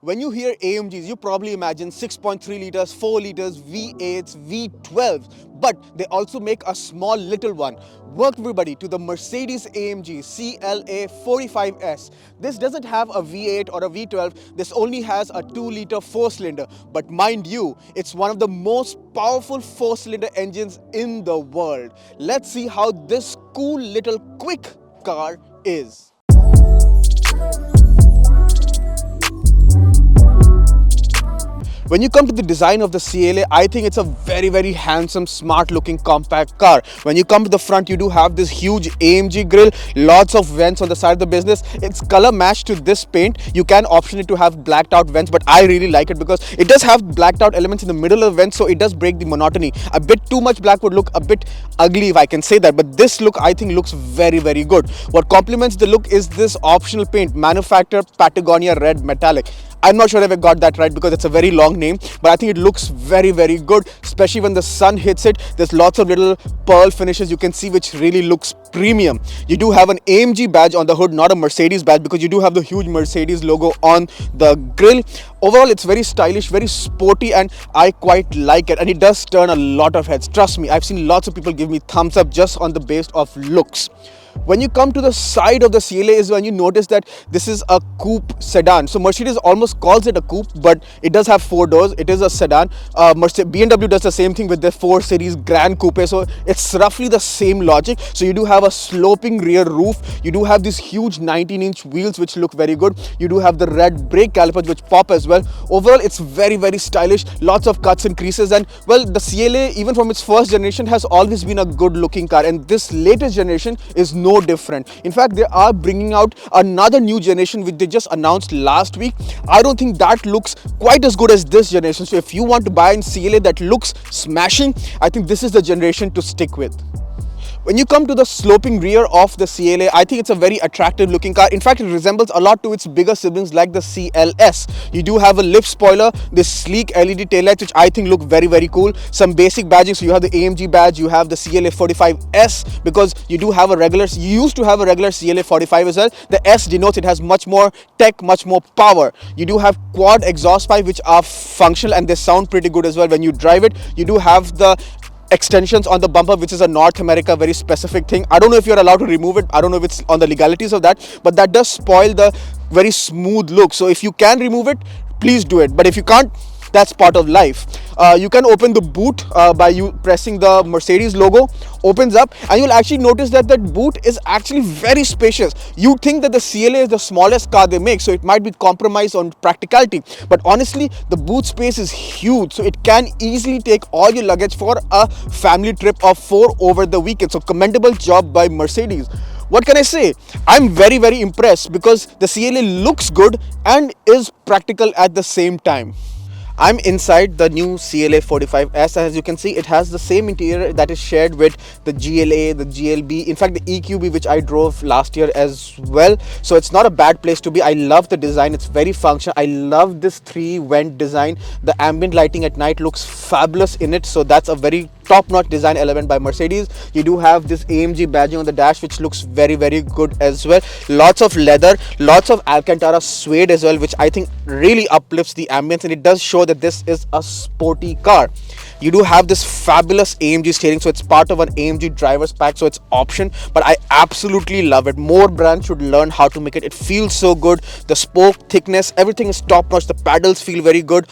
When you hear AMGs, you probably imagine 6.3 liters, 4 liters, V8s, V12s, but they also make a small little one. Welcome everybody to the Mercedes AMG CLA45S. This doesn't have a V8 or a V12, this only has a 2-liter 4-cylinder. But mind you, it's one of the most powerful 4-cylinder engines in the world. Let's see how this cool little quick car is. When you come to the design of the CLA, I think it's a very handsome, smart looking compact car. When you come to the front, you do have this huge AMG grille, lots of vents on the side of the business. It's color matched to this paint. You can option it to have blacked out vents, but I really like it because it does have blacked out elements in the middle of the vents, so it does break the monotony. A bit too much black would look a bit ugly, if I can say that, but this look I think looks very good. What complements the look is this optional paint, manufactured Patagonia red metallic. I'm not sure if I got that right because it's a very long name, but I think it looks very good, especially when the sun hits it. There's lots of little pearl finishes you can see, which really looks premium. You do have an AMG badge on the hood, not a Mercedes badge, because you do have the huge Mercedes logo on the grille. Overall, it's very stylish, very sporty, and I quite like it, and it does turn a lot of heads. Trust me, I've seen lots of people give me thumbs up just on the base of looks. When you come to the side of the CLA is when you notice that this is a coupe sedan. So Mercedes almost calls it a coupe, but it does have 4 doors. It is a sedan. BMW does the same thing with their 4 Series Grand Coupe. So it's roughly the same logic. So you do have a sloping rear roof. You do have these huge 19-inch wheels which look very good. You do have the red brake calipers which pop as well. Overall, it's very stylish. Lots of cuts and creases, and well, the CLA, even from its first generation, has always been a good looking car, and this latest generation is no different. In fact, they are bringing out another new generation which they just announced last week. I don't think that looks quite as good as this generation. So if you want to buy a CLA that looks smashing, I think this is the generation to stick with. When you come to the sloping rear of the CLA, I think it's a very attractive looking car. In fact, it resembles a lot to its bigger siblings like the CLS. You do have a lip spoiler, this sleek LED taillights which I think look very cool. Some basic badging, so you have the AMG badge, you have the CLA45S, because you do have you used to have a regular CLA45 as well. The S denotes it has much more tech, much more power. You do have quad exhaust pipes which are functional and they sound pretty good as well when you drive it. You do have the extensions on the bumper, which is a North America very specific thing. I don't know if you're allowed to remove it. I don't know if it's on the legalities of that, but that does spoil the very smooth look. So if you can remove it, please do it, but if you can't, that's part of life. You can open the boot by you pressing the Mercedes logo. Opens up, and you'll actually notice that that boot is actually very spacious. You think that the CLA is the smallest car they make, so it might be compromised on practicality, but honestly the boot space is huge, so it can easily take all your luggage for a family trip of 4 over the weekend. So commendable job by Mercedes. What can I say? I'm very impressed because the CLA looks good and is practical at the same time. I'm inside the new CLA45S. As you can see, it has the same interior that is shared with the GLA, the GLB, in fact the EQB, which I drove last year as well. So it's not a bad place to be. I love the design. It's very functional. I love this 3-vent design. The ambient lighting at night looks fabulous in it. So that's a very top-notch design element by Mercedes. You do have this AMG badging on the dash, which looks very good as well. Lots of leather, lots of Alcantara suede as well, which I think really uplifts the ambience, and it does show that this is a sporty car. You do have this fabulous AMG steering, so it's part of an AMG driver's pack, so it's option, but I absolutely love it. More brands should learn how to make it. It feels so good. The spoke thickness, everything is top-notch. The paddles feel very good.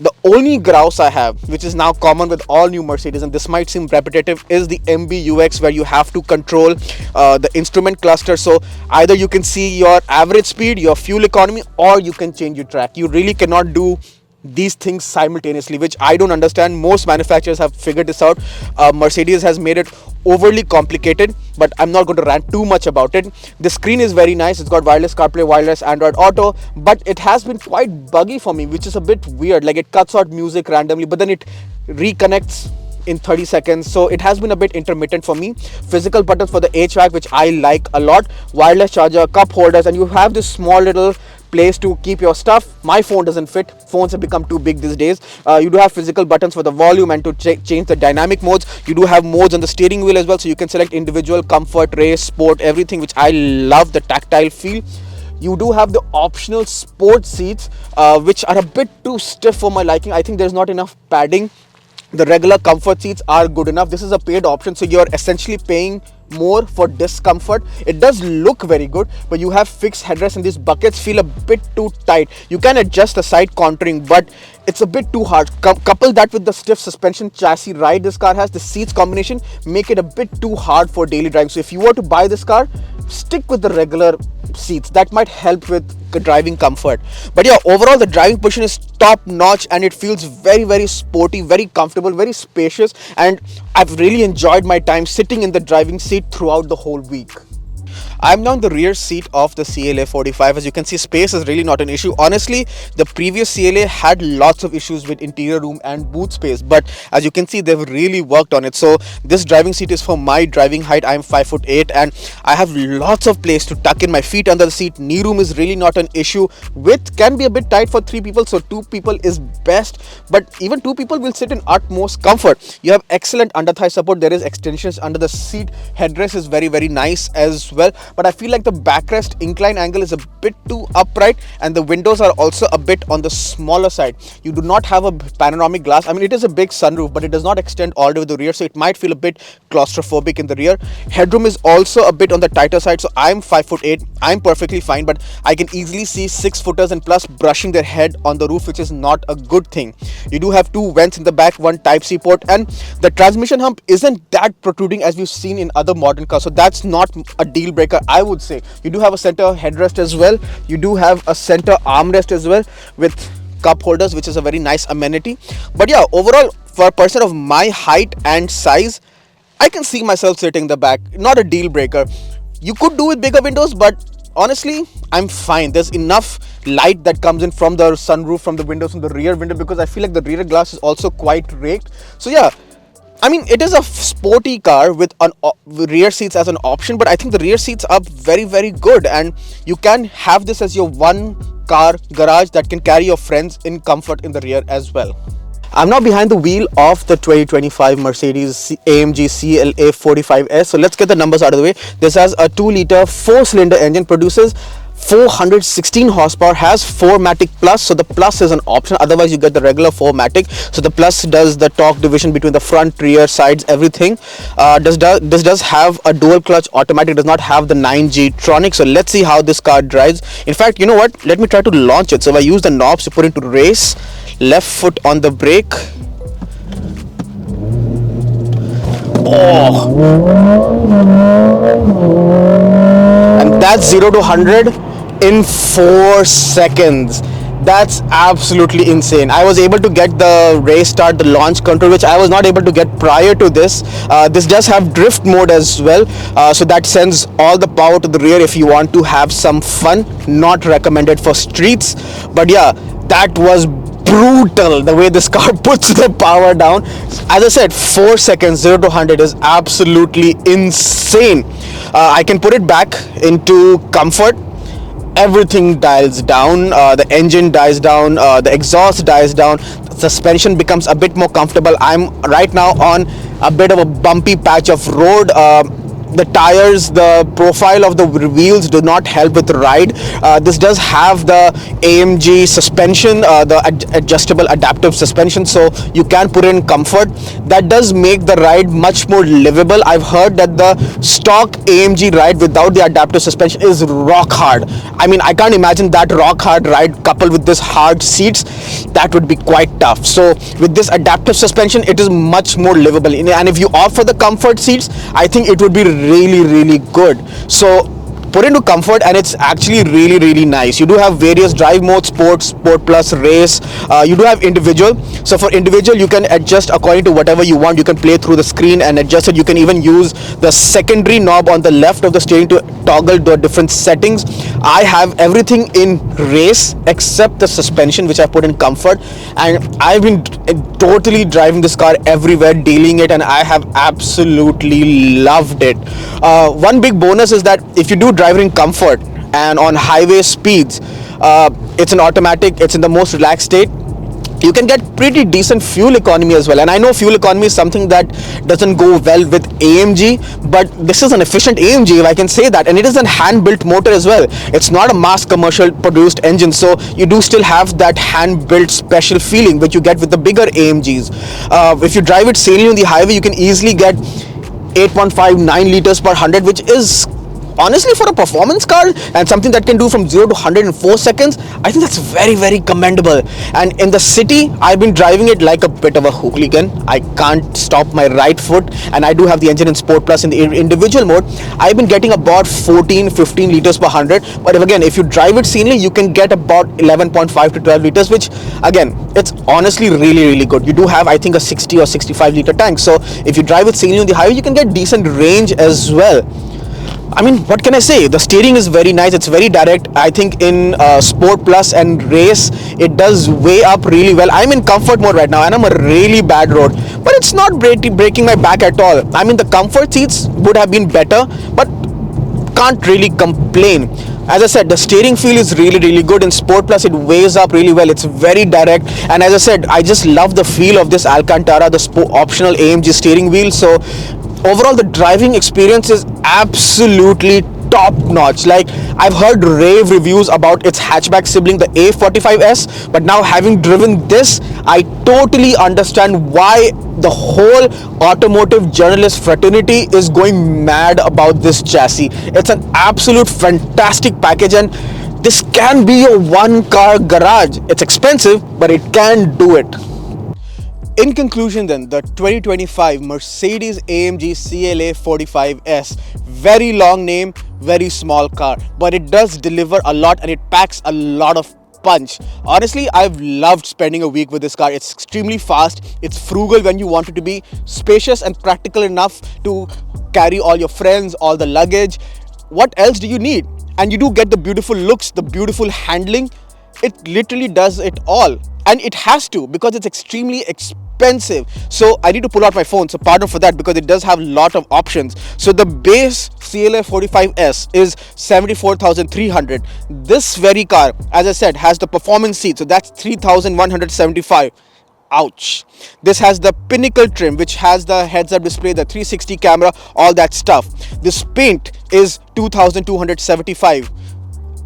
The only grouse I have, which is now common with all new Mercedes, and this might seem repetitive, is the MBUX, where you have to control the instrument cluster. So either you can see your average speed, your fuel economy, or you can change your track. You really cannot do these things simultaneously, which I don't understand. Most manufacturers have figured this out. Mercedes has made it overly complicated, but I'm not going to rant too much about it. The screen is very nice. It's got wireless CarPlay, wireless Android Auto, but it has been quite buggy for me, which is a bit weird. Like, it cuts out music randomly, but then it reconnects in 30 seconds, so it has been a bit intermittent for me. Physical buttons for the HVAC, which I like a lot. Wireless charger, cup holders, and you have this small little place to keep your stuff. My phone doesn't fit. Phones have become too big these days. You do have physical buttons for the volume and to change the dynamic modes. You do have modes on the steering wheel as well, so you can select individual, comfort, race, sport, everything, which I love the tactile feel. You do have the optional sport seats, which are a bit too stiff for my liking. I think there's not enough padding. The regular comfort seats are good enough. This is a paid option, so you're essentially paying more for discomfort. It does look very good, but you have fixed headrests and these buckets feel a bit too tight. You can adjust the side contouring, but it's a bit too hard. Couple that with the stiff suspension chassis ride this car has, the seats combination make it a bit too hard for daily driving. So if you were to buy this car, stick with the regular seats. That might help with driving comfort. But yeah, overall the driving position is top notch and it feels very, very sporty, very comfortable, very spacious, and I've really enjoyed my time sitting in the driving seat throughout the whole week. I'm now in the rear seat of the CLA45. As you can see, space is really not an issue. Honestly, the previous CLA had lots of issues with interior room and boot space, but as you can see, they've really worked on it. So this driving seat is for my driving height. I'm 5'8" and I have lots of place to tuck in my feet under the seat. Knee room is really not an issue. Width can be a bit tight for 3 people, so 2 people is best, but even 2 people will sit in utmost comfort. You have excellent under thigh support. There is extensions under the seat. Headrest is very, very nice as well, but I feel like the backrest incline angle is a bit too upright and the windows are also a bit on the smaller side. You do not have a panoramic glass. I mean, it is a big sunroof, but it does not extend all the way to the rear, so it might feel a bit claustrophobic in the rear. Headroom is also a bit on the tighter side, so I'm 5'8". I'm perfectly fine, but I can easily see 6-footers and plus brushing their head on the roof, which is not a good thing. You do have 2 vents in the back, 1 Type-C port, and the transmission hump isn't that protruding as we've seen in other modern cars, so that's not a deal breaker, I would say. You do have a center headrest as well. You do have a center armrest as well with cup holders, which is a very nice amenity. But yeah, overall, for a person of my height and size, I can see myself sitting in the back. Not a deal breaker. You could do with bigger windows, but honestly, I'm fine. There's enough light that comes in from the sunroof, from the windows, from the rear window, because I feel like the rear glass is also quite raked. So yeah, I mean, it is a sporty car with rear seats as an option, but I think the rear seats are very, very good, and you can have this as your one car garage that can carry your friends in comfort in the rear as well. I'm now behind the wheel of the 2025 Mercedes AMG CLA45S. So let's get the numbers out of the way. This has a 2-liter 4-cylinder engine, produces 416 horsepower, has 4MATIC Plus, so the Plus is an option, otherwise you get the regular 4MATIC. So the Plus does the torque division between the front, rear, sides, everything. This does have a dual clutch automatic, does not have the 9G Tronic. So let's see how this car drives. In fact, you know what, let me try to launch it. So if I use the knobs to put into race, left foot on the brake. Oh, and that's 0 to 100 in 4 seconds. That's absolutely insane. I was able to get the race start, the launch control, which I was not able to get prior to this. This does have drift mode as well, so that sends all the power to the rear if you want to have some fun. Not recommended for streets, but yeah, that was brutal the way this car puts the power down. As I said, 4 seconds 0 to 100 is absolutely insane. I can put it back into comfort. Everything dials down, the engine dies down, the exhaust dies down, suspension becomes a bit more comfortable. I'm right now on a bit of a bumpy patch of road. The tires, the profile of the wheels do not help with ride. This does have the AMG suspension, the adjustable adaptive suspension, so you can put in comfort. That does make the ride much more livable. I've heard that the stock AMG ride without the adaptive suspension is rock hard. I mean, I can't imagine that rock hard ride coupled with this hard seats. That would be quite tough. So with this adaptive suspension, it is much more livable. And if you opt for the comfort seats, I think it would be really good. So put into comfort and it's actually really nice. You do have various drive modes: sport, sport plus, race. You do have individual. So for individual, you can adjust according to whatever you want. You can play through the screen and adjust it. You can even use the secondary knob on the left of the steering to toggle the different settings. I have everything in race except the suspension, which I put in comfort, and I've been totally driving this car everywhere, dealing it, and I have absolutely loved it. One big bonus is that if you do drive in comfort and on highway speeds, it's an automatic, it's in the most relaxed state. you can get pretty decent fuel economy as well. And I know fuel economy is something that doesn't go well with AMG, but this is an efficient AMG, if I can say that. And it is a hand built motor as well. It's not a mass commercial produced engine, so you do still have that hand built special feeling which you get with the bigger AMGs. If you drive it sanely on the highway, you can easily get 8.59 liters per 100, which is honestly, for a performance car and something that can do from 0 to 100 in 4 seconds, I think that's very, very commendable. And in the city, I've been driving it like a bit of a hooligan. I can't stop my right foot, and I do have the engine in Sport Plus. In the individual mode, I've been getting about 14-15 liters per 100. But if you drive it sanely, you can get about 11.5 to 12 liters, which again, it's honestly really, really good. You do have, I think, a 60 or 65 liter tank. So if you drive it sanely on the highway, you can get decent range as well. I mean, what can I say? The steering is very nice. It's very direct. I think in Sport Plus and Race, it does weigh up really well. I'm in comfort mode right now, and I'm a really bad road. But it's not breaking my back at all. I mean, the comfort seats would have been better, but can't really complain. As I said, the steering feel is really, really good. In Sport Plus, it weighs up really well. It's very direct. And as I said, I just love the feel of this Alcantara, the optional AMG steering wheel. So overall, the driving experience is absolutely top notch. Like, I've heard rave reviews about its hatchback sibling, the A45S, but now having driven this, I totally understand why the whole automotive journalist fraternity is going mad about this chassis. It's an absolute fantastic package, and this can be a one-car garage. It's expensive, but it can do it. In conclusion then, the 2025 Mercedes AMG CLA45S, very long name, very small car, but it does deliver a lot and it packs a lot of punch. Honestly, I've loved spending a week with this car. It's extremely fast, it's frugal when you want it to be, spacious and practical enough to carry all your friends, all the luggage. What else do you need? And you do get the beautiful looks, the beautiful handling. It literally does it all. And it has to, because it's extremely expensive. So I need to pull out my phone, so pardon for that, because it does have a lot of options. So the base CLA45S is 74,300. This very car, as I said, has the performance seat, so that's 3,175. Ouch. This has the pinnacle trim, which has the heads-up display, the 360 camera, all that stuff. This paint is 2,275.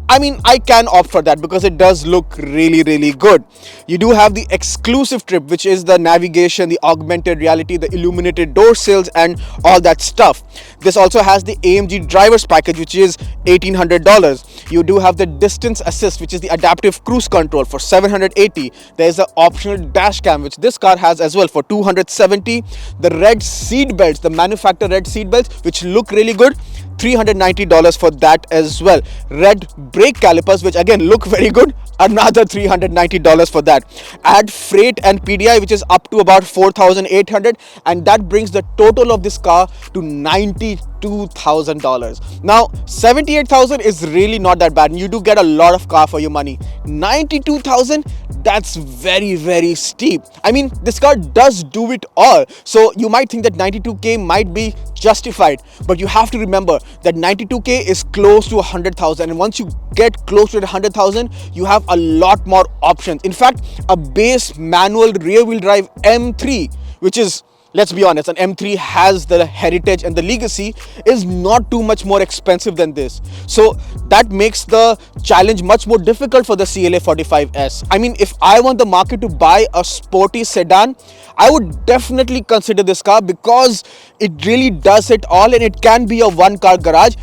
I mean, I can opt for that because it does look really, really good. You do have the exclusive trim, which is the navigation, the augmented reality, the illuminated door sills, and all that stuff. This also has the AMG drivers package, which is $1,800. You do have the distance assist, which is the adaptive cruise control, for $780. There's the optional dash cam, which this car has as well, for $270. The red seat belts, the manufacturer red seat belts, which look really good, $390 for that as well. Red brake calipers, which again look very good, another $390 for that. Add freight and PDI, which is up to about $4,800, and that brings the total of this car to $92,000. Now, $78,000 is really not that bad, and you do get a lot of car for your money. $92,000, that's very, very steep. I mean, this car does do it all. So you might think that 92K might be justified, but you have to remember that 92K is close to 100,000, and once you get close to 100,000, you have a lot more options. In fact, a base manual rear wheel drive M3, which is, let's be honest, an M3 has the heritage and the legacy, is not too much more expensive than this. So that makes the challenge much more difficult for the CLA45S. I mean, if I want the market to buy a sporty sedan, I would definitely consider this car because it really does it all, and it can be a one-car garage.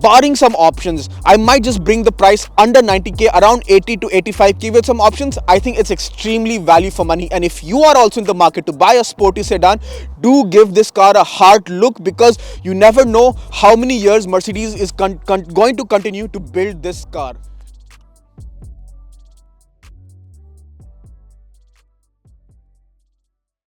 Barring some options, I might just bring the price under 90K, around 80 to 85K with some options. I think it's extremely value for money. And if you are also in the market to buy a sporty sedan, do give this car a hard look, because you never know how many years Mercedes is going to continue to build this car.